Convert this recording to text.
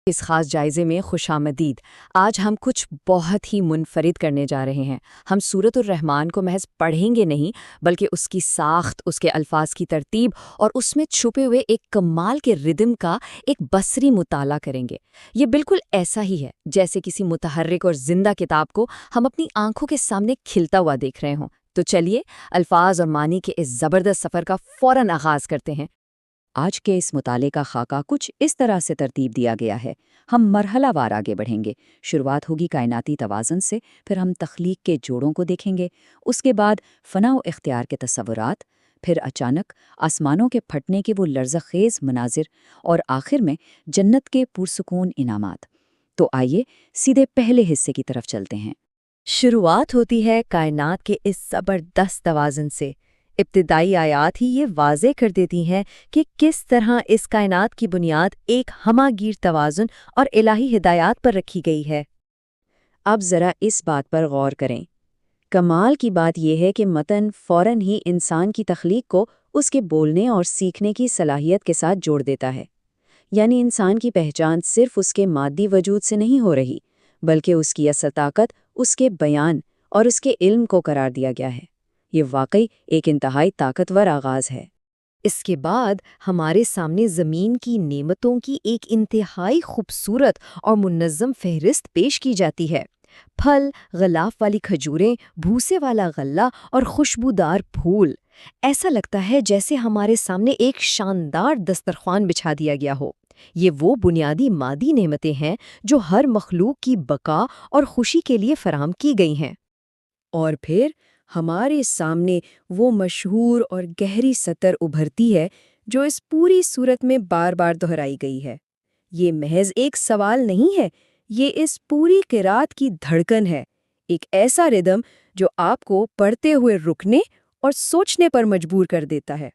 اس خاص جائزے میں خوش آمدید۔ آج ہم کچھ بہت ہی منفرد کرنے جا رہے ہیں۔ ہم سورۃ الرحمن کو محض پڑھیں گے نہیں، بلکہ اس کی ساخت، اس کے الفاظ کی ترتیب اور اس میں چھپے ہوئے ایک کمال کے ردم کا ایک بصری مطالعہ کریں گے۔ یہ بالکل ایسا ہی ہے جیسے کسی متحرک اور زندہ کتاب کو ہم اپنی آنکھوں کے سامنے کھلتا ہوا دیکھ رہے ہوں۔ تو چلیے الفاظ اور معنی کے اس زبردست سفر کا فوراً آغاز کرتے ہیں۔ آج کے اس مطالعے کا خاکہ کچھ اس طرح سے ترتیب دیا گیا ہے۔ ہم مرحلہ وار آگے بڑھیں گے۔ شروعات ہوگی کائناتی توازن سے، پھر ہم تخلیق کے جوڑوں کو دیکھیں گے، اس کے بعد فنا و اختیار کے تصورات، پھر اچانک آسمانوں کے پھٹنے کے وہ لرزہ خیز مناظر، اور آخر میں جنت کے پرسکون انعامات۔ تو آئیے سیدھے پہلے حصے کی طرف چلتے ہیں۔ شروعات ہوتی ہے کائنات کے اس زبردست توازن سے۔ ابتدائی آیات ہی یہ واضح کر دیتی ہیں کہ کس طرح اس کائنات کی بنیاد ایک ہمہ گیر توازن اور الہی ہدایات پر رکھی گئی ہے۔ اب ذرا اس بات پر غور کریں۔ کمال کی بات یہ ہے کہ متن فوراً ہی انسان کی تخلیق کو اس کے بولنے اور سیکھنے کی صلاحیت کے ساتھ جوڑ دیتا ہے۔ یعنی انسان کی پہچان صرف اس کے مادی وجود سے نہیں ہو رہی، بلکہ اس کی اصل طاقت اس کے بیان اور اس کے علم کو قرار دیا گیا ہے۔ یہ واقعی ایک انتہائی طاقتور آغاز ہے۔ اس کے بعد ہمارے سامنے زمین کی نعمتوں کی ایک انتہائی خوبصورت اور منظم فہرست پیش کی جاتی ہے۔ پھل، غلاف والی کھجوریں، بھوسے والا غلہ اور خوشبودار پھول۔ ایسا لگتا ہے جیسے ہمارے سامنے ایک شاندار دسترخوان بچھا دیا گیا ہو۔ یہ وہ بنیادی مادی نعمتیں ہیں جو ہر مخلوق کی بقا اور خوشی کے لیے فراہم کی گئی ہیں۔ اور پھر ہمارے سامنے وہ مشہور اور گہری سطر ابھرتی ہے جو اس پوری صورت میں بار بار دہرائی گئی ہے۔ یہ محض ایک سوال نہیں ہے، یہ اس پوری قرات کی دھڑکن ہے، ایک ایسا ردم جو آپ کو پڑھتے ہوئے رکنے اور سوچنے پر مجبور کر دیتا ہے۔